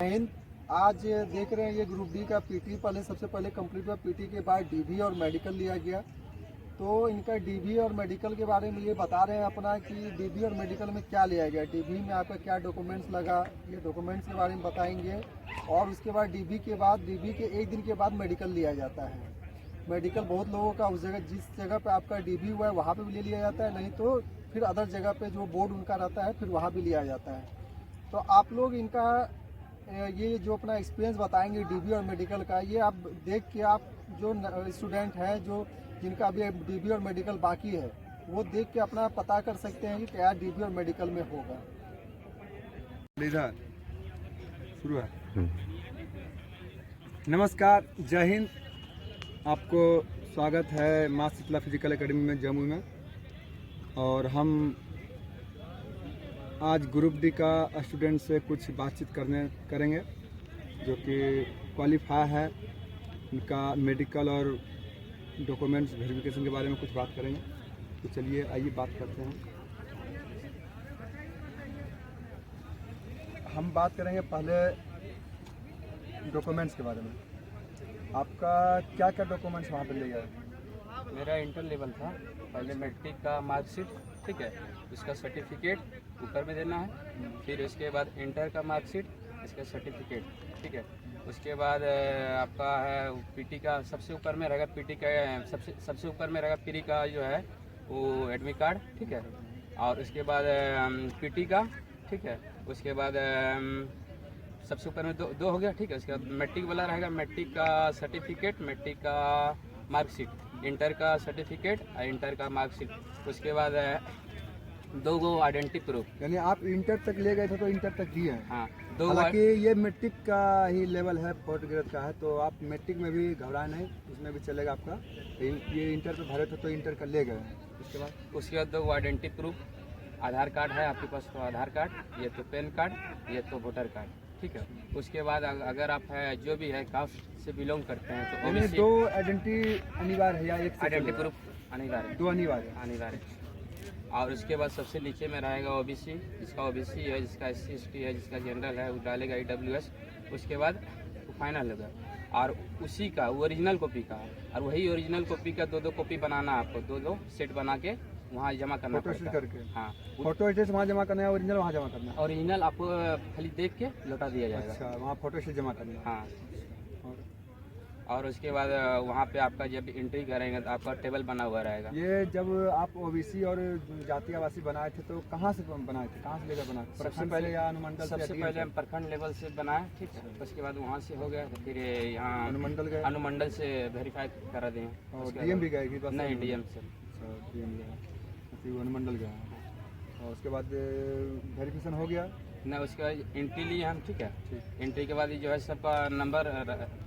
हिंद। आज देख रहे हैं ये ग्रुप डी का पीटी सबसे पहले कंप्लीट हुआ। पीटी के बाद डीबी और मेडिकल लिया गया। तो इनका डीबी और मेडिकल के बारे में ये बता रहे हैं अपना कि डीबी और मेडिकल में क्या लिया गया, डीबी में आपका क्या डॉक्यूमेंट्स लगा, ये डॉक्यूमेंट्स के बारे में बताएंगे। और उसके बाद डीबी के एक दिन के बाद मेडिकल लिया जाता है। मेडिकल बहुत लोगों का उस जगह, जिस जगह पे आपका डीबी हुआ है वहाँ पे भी ले लिया जाता है, नहीं तो फिर अदर जगह पे जो बोर्ड उनका रहता है फिर वहाँ भी लिया जाता है। तो आप लोग इनका ये जो अपना एक्सपीरियंस बताएंगे डीबी और मेडिकल का, ये आप देख के आप जो स्टूडेंट हैं जो जिनका अभी डीबी और मेडिकल बाकी है वो देख के अपना पता कर सकते हैं कि क्या डीबी और मेडिकल में होगा। शुरू है। नमस्कार, जय हिंद। आपको स्वागत है माँ शीतला फिजिकल एकेडमी में जम्मू में। और हम आज ग्रुप डी का स्टूडेंट से कुछ बातचीत करेंगे जो कि क्वालिफाई है। उनका मेडिकल और डॉक्यूमेंट्स वेरिफिकेशन के बारे में कुछ बात करेंगे। तो चलिए आइए बात करते हैं। हम बात करेंगे पहले डॉक्यूमेंट्स के बारे में। आपका क्या क्या डॉक्यूमेंट्स वहाँ पर ले गए? मेरा इंटर लेवल था, पहले मैट्रिक का मार्कशीट, ठीक है, उसका सर्टिफिकेट ऊपर में देना है। फिर उसके बाद इंटर का मार्कशीट, इसका सर्टिफिकेट, ठीक है। उसके बाद आपका है पीटी का, सबसे ऊपर में रहेगा पीटी का, सबसे ऊपर में रहेगा पीटी का जो है वो एडमिट कार्ड, ठीक है। और उसके बाद पीटी का, ठीक है। उसके बाद सबसे ऊपर में दो हो गया, ठीक है। उसके बाद मैट्रिक वाला रहेगा, मैट्रिक का सर्टिफिकेट, मैट्रिक का मार्कशीट, इंटर का सर्टिफिकेट और इंटर का मार्कशीट। उसके बाद दो गो आइडेंटिटी प्रूफ। यानी आप इंटर तक ले गए थे तो इंटर तक दिए हैं? हाँ, दो। हालांकि ये मैट्रिक का ही लेवल है, 4th ग्रेड का है, तो आप मैट्रिक में भी घबराए नहीं, उसमें भी चलेगा आपका। ये इंटर पे भरे थे तो इंटर का ले गए हैं। उसके बाद दो आइडेंटिटी प्रूफ, आधार कार्ड है आपके पास तो आधार कार्ड, ये तो पैन कार्ड, ये तो वोटर कार्ड, ठीक है। उसके बाद अगर आप है जो भी है कास्ट से बिलोंग करते हैं तो ओबीसी, दो आइडेंटिटी अनिवार्य है या एक आइडेंटिटी प्रूफ अनिवार्य? दो अनिवार्य। और उसके बाद सबसे नीचे में रहेगा ओबीसी, जिसका ओबीसी है, जिसका SC ST है, जिसका जनरल है वो डालेगा EWS। उसके बाद फाइनल होगा और उसी का ओरिजिनल कॉपी का, और वही ओरिजिनल कॉपी का दो कॉपी बनाना है आपको, दो सेट बना के वहाँ जमा करना पड़ता है। हाँ, फोटो स्टेट वहाँ जमा करना है, ओरिजिनल वहाँ जमा करना है। ओरिजिनल आपको खाली देख के लौटा दिया जाएगा। अच्छा, वहाँ फोटो स्टेट जमा करना है। हाँ, और उसके बाद वहाँ पे आपका जब एंट्री करेंगे तो आपका टेबल बना हुआ रहेगा। ये जब आप ओबीसी और जाति आवासी बनाए थे तो कहाँ से बनाए थे, कहाँ से लेकर बनाए? सबसे पहले या अनुमंडल? सबसे पहले हम प्रखंड लेवल से बनाए, ठीक है। उसके बाद वहाँ से हो गया तो फिर यहाँ अनुमंडल से वेरीफाई करा दें। DM भी गए? नहीं, DM से। DM गया, अनुमंडल गया। और उसके बाद वेरिफिकेशन हो गया ना, उसके बाद एंट्री लिए हम, ठीक है। एंट्री के बाद जो है सबका नंबर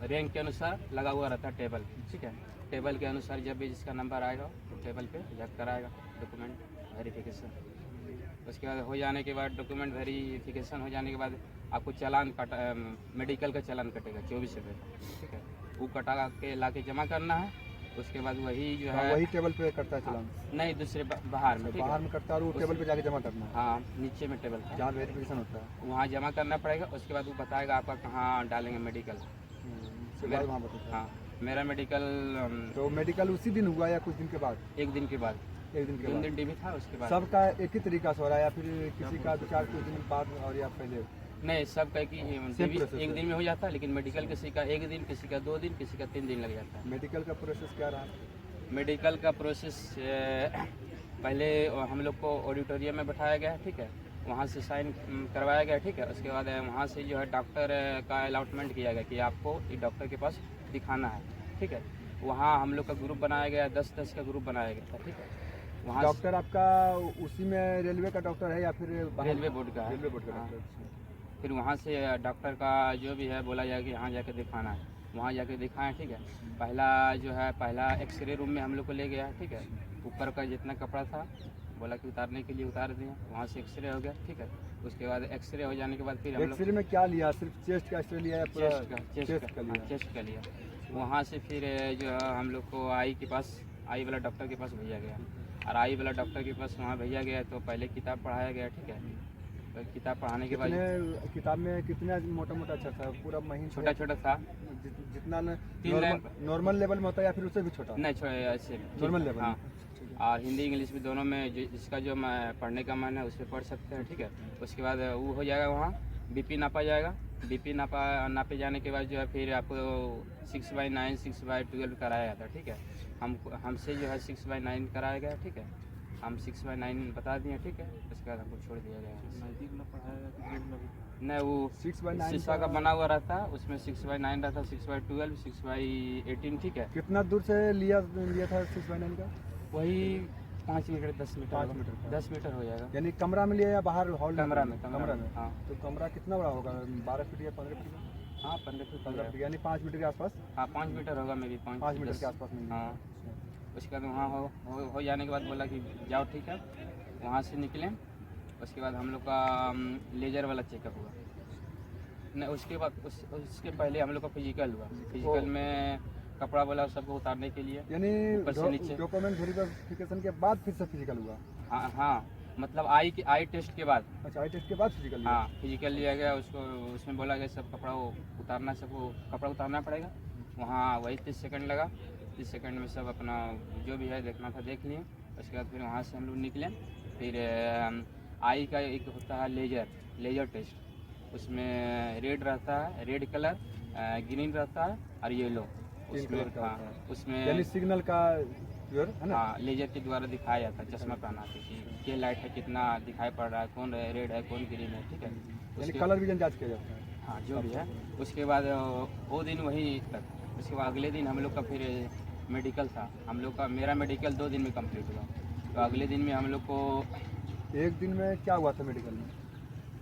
रैंक के अनुसार लगा हुआ रहता है टेबल, ठीक है। टेबल के अनुसार जब भी जिसका नंबर आएगा तो टेबल पे जब कराएगा डॉक्यूमेंट वेरिफिकेशन। उसके बाद हो जाने के बाद डॉक्यूमेंट वेरिफिकेशन हो जाने के बाद आपको चालान काटा, मेडिकल का चालान कटेगा 24 रुपये, ठीक है। वो कटा के ला के जमा करना है। उसके बाद वही जो है वही टेबल पे करता है चालान? नहीं, दूसरे बाहर में, बाहर में करता है और वो टेबल पे जाके जमा करना है? हाँ, नीचे में टेबल जहाँ वेरिफिकेशन होता है वहाँ जमा करना पड़ेगा। उसके बाद वो बताएगा आपका कहाँ डालेंगे मेडिकल। वहाँ बताता है। हाँ, मेरा मेडिकल तो मेडिकल उसी दिन हुआ या कुछ दिन के बाद? एक दिन के बाद। एक दिन के बाद डीबी था। उसके बाद सबका एक ही तरीका से हो रहा है या फिर किसी का 2-4 कुछ दिन बाद और या पहले? नहीं, सबका एक दिन में हो जाता है, लेकिन मेडिकल किसी का 1 दिन, किसी का 2 दिन, किसी का 3 दिन लग जाता है। मेडिकल का प्रोसेस क्या रहा? मेडिकल का प्रोसेस पहले हम लोग को ऑडिटोरियम में बैठाया गया, ठीक है। वहाँ से साइन करवाया गया, ठीक है। उसके बाद वहाँ से जो है डॉक्टर का अलॉटमेंट किया गया कि आपको इस डॉक्टर के पास दिखाना है, ठीक है। वहाँ हम लोग का ग्रुप बनाया गया, 10-10 का ग्रुप बनाया गया था, ठीक है। वहाँ डॉक्टर आपका उसी में रेलवे का डॉक्टर है या फिर रेलवे बोर्ड का? रेलवे बोर्ड का डॉक्टर। फिर वहाँ से डॉक्टर का जो भी है बोला जाए कि यहाँ जाके दिखाना है, वहाँ जाके दिखाएं, ठीक है। पहला एक्सरे रूम में हम लोग को ले गया, ठीक है। ऊपर का जितना कपड़ा था बोला कि उतारने के लिए उतार दिए, वहाँ से एक्सरे हो गया, ठीक है। उसके बाद एक्सरे हो जाने के बाद फिर हम लोग एक्सरे में क्या लिया? सिर्फ चेस्ट का एक्सरे लिया या पूरा? चेस्ट का लिया। वहाँ से फिर जो है हम लोग को आई वाला डॉक्टर के पास भेजा गया, और आई वाला डॉक्टर के पास वहाँ भेजा गया तो पहले किताब पढ़ाया गया, ठीक है। तो किताब पढ़ाने के बाद कितने किताब में कितना मोटा मोटा अक्षर था? पूरा महीन छोटा छोटा था, जितना तीन लाइन नॉर्मल लेवल में होता है या फिर उससे भी छोटा? नहीं छोटा ऐसे नॉर्मल लेवल हाँ। में। और हिंदी इंग्लिश भी दोनों में जिसका जो पढ़ने का मन है उस पर पढ़ सकते हैं, ठीक है। उसके बाद वो हो जाएगा, वहाँ बीपी नापा जाएगा। बीपी नापे जाने के बाद जो है फिर आपको 6/9 6/12 कराया जाता है, ठीक है। हमसे जो है 6/9 कराया गया, ठीक है। हम 6/9 बता दिए, ठीक है। उसके बाद हमको छोड़ दिया गया। नज़दीक में पढ़ाया नहीं, वो 6/9 शीशा का बना हुआ रहता है, उसमें 6/9 रहता है, 6/12 6/18, ठीक है। कितना दूर से लिया था 6/9 का? वही 5 मीटर 10 मीटर 5 मीटर का। 10 मीटर हो जाएगा। यानी कमरा में लिया या बाहर हॉल? कमरा में हाँ। तो कमरा कितना बड़ा होगा? 12 फीट या 15 फीट का? हाँ 15 फीट 15 फीट यानी 5 मीटर के आसपास? हाँ 5 मीटर होगा, मे भी 5 मीटर के आसपास में। हाँ। उसके बाद वहाँ हो जाने के बाद बोला कि जाओ, ठीक है। वहाँ से निकले, उसके बाद हम लोग का लेजर वाला चेकअप हुआ। नहीं, उसके बाद उसके पहले हम लोग का फिजिकल हुआ। फिजिकल में कपड़ा वाला सबको उतारने के लिए, यानी ऊपर से नीचे। डॉक्यूमेंट वेरिफिकेशन के बाद फिर से फिजिकल हुआ? हाँ हाँ, मतलब आई टेस्ट के बाद। अच्छा, आई टेस्ट के बाद फिजिकल? हाँ, फिजिकल लिया गया। उसको उसमें बोला गया सब कपड़ा उतारना, सबको कपड़ा उतारना पड़ेगा। वहाँ वही 30 सेकंड लगा। 30 सेकंड में सब अपना जो भी है देखना था देख लिए। उसके बाद फिर वहाँ से हम लोग निकले। फिर आई का एक होता है लेजर टेस्ट। उसमें रेड रहता है, रेड कलर, ग्रीन रहता है और येलो। उसमें हाँ, उसमें यानी सिग्नल का है ना? हाँ, लेजर के द्वारा दिखाया जाता है, चश्मा पहना के कि ये लाइट है कितना दिखाई पड़ रहा है, कौन रेड है कौन ग्रीन है, ठीक है। यानी कलर विजन जांच किया जाता है? हाँ, जो भी है। उसके बाद वो दिन वही तक। उसके बाद अगले दिन हम लोग का फिर मेडिकल था। हम लोग का मेरा मेडिकल 2 दिन में कंप्लीट हुआ। तो अगले दिन में हम लोग को एक दिन में क्या हुआ था मेडिकल में?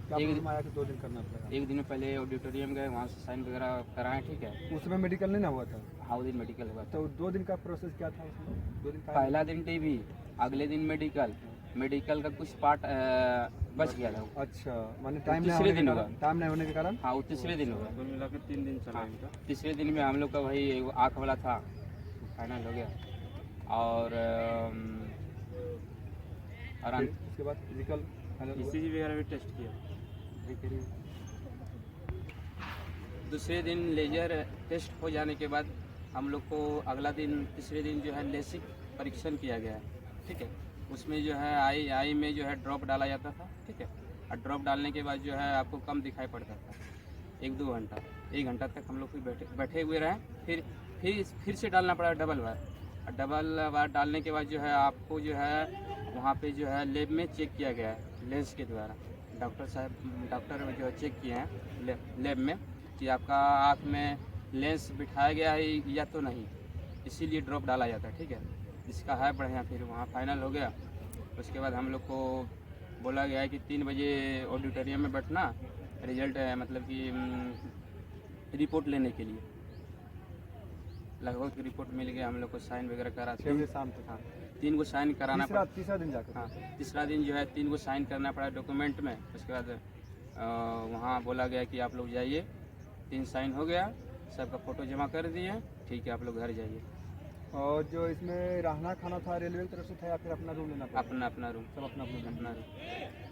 क्या एक प्रॉब्लम आया कि 2 दिन करना पड़ा? एक दिन में पहले ऑडिटोरियम गए, वहाँ से साइन वगैरह कराएं, ठीक है। उसमें मेडिकल नहीं ना हुआ था? हाँ, वो दिन मेडिकल हुआ था। तो 2 दिन का प्रोसेस क्या था उसमें? 2 दिन का पहला दिन टीवी, अगले दिन मेडिकल का कुछ पार्ट बच गया था। अच्छा, माने टाइम तीसरे दिन हुआ। टाइम नहीं होने के कारण? हाँ, वो तीसरे दिन हुआ। कुल मिला के 3 दिन चला हाँ, इनका। तीसरे दिन में हम लोग का वही आँख वाला था, फाइनल हो गया। और फिर उसके बाद फिजिकल ECG वगैरह भी टेस्ट किया। दूसरे दिन लेजर टेस्ट हो जाने के बाद हम लोग को अगला दिन तीसरे दिन जो है लेसिक परीक्षण किया गया है, ठीक है। उसमें जो है आई में जो है ड्रॉप डाला जाता था, ठीक है। और ड्रॉप डालने के बाद जो है आपको कम दिखाई पड़ता था। 1-2 घंटा 1 घंटा तक हम लोग फिर बैठे हुए रहे। फिर से डालना पड़ा डबल बार डालने के बाद जो है आपको जो है वहाँ पे जो है लैब में चेक किया गया है लेंस के द्वारा। डॉक्टर जो चेक किए हैं लैब में कि आपका आँख में लेंस बिठाया गया है या तो नहीं, इसीलिए ड्रॉप डाला जाता है, ठीक है। इसका है बढ़िया। फिर वहाँ फाइनल हो गया। उसके बाद हम लोग को बोला गया है कि 3 बजे ऑडिटोरियम में बैठना, रिजल्ट मतलब कि रिपोर्ट लेने के लिए। लगभग रिपोर्ट मिल गया हम लोग को, साइन वगैरह करा। 6 बजे शाम तक? हाँ, 3 गो साइन कराना पड़ा। तीसरा दिन जाकर? हाँ, तीसरा दिन जो है 3 गो साइन करना पड़ा डॉक्यूमेंट में। उसके बाद वहाँ बोला गया कि आप लोग जाइए। 3 साइन हो गया, सबका फ़ोटो जमा कर दिए, ठीक है आप लोग घर जाइए। और जो इसमें रहना खाना था रेलवे की तरफ से था या फिर अपना रूम लेना पड़ा? अपना रूम, सब अपना अपना रूम।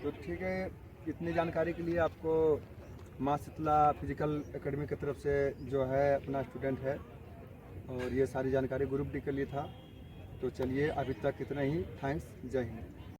तो ठीक है, इतनी जानकारी के लिए आपको माँ शीतला फिजिकल एकेडमी की तरफ से जो है अपना स्टूडेंट है, और ये सारी जानकारी ग्रुप डी के लिए था। तो चलिए अभी तक इतना ही। थैंक्स, जय हिंद।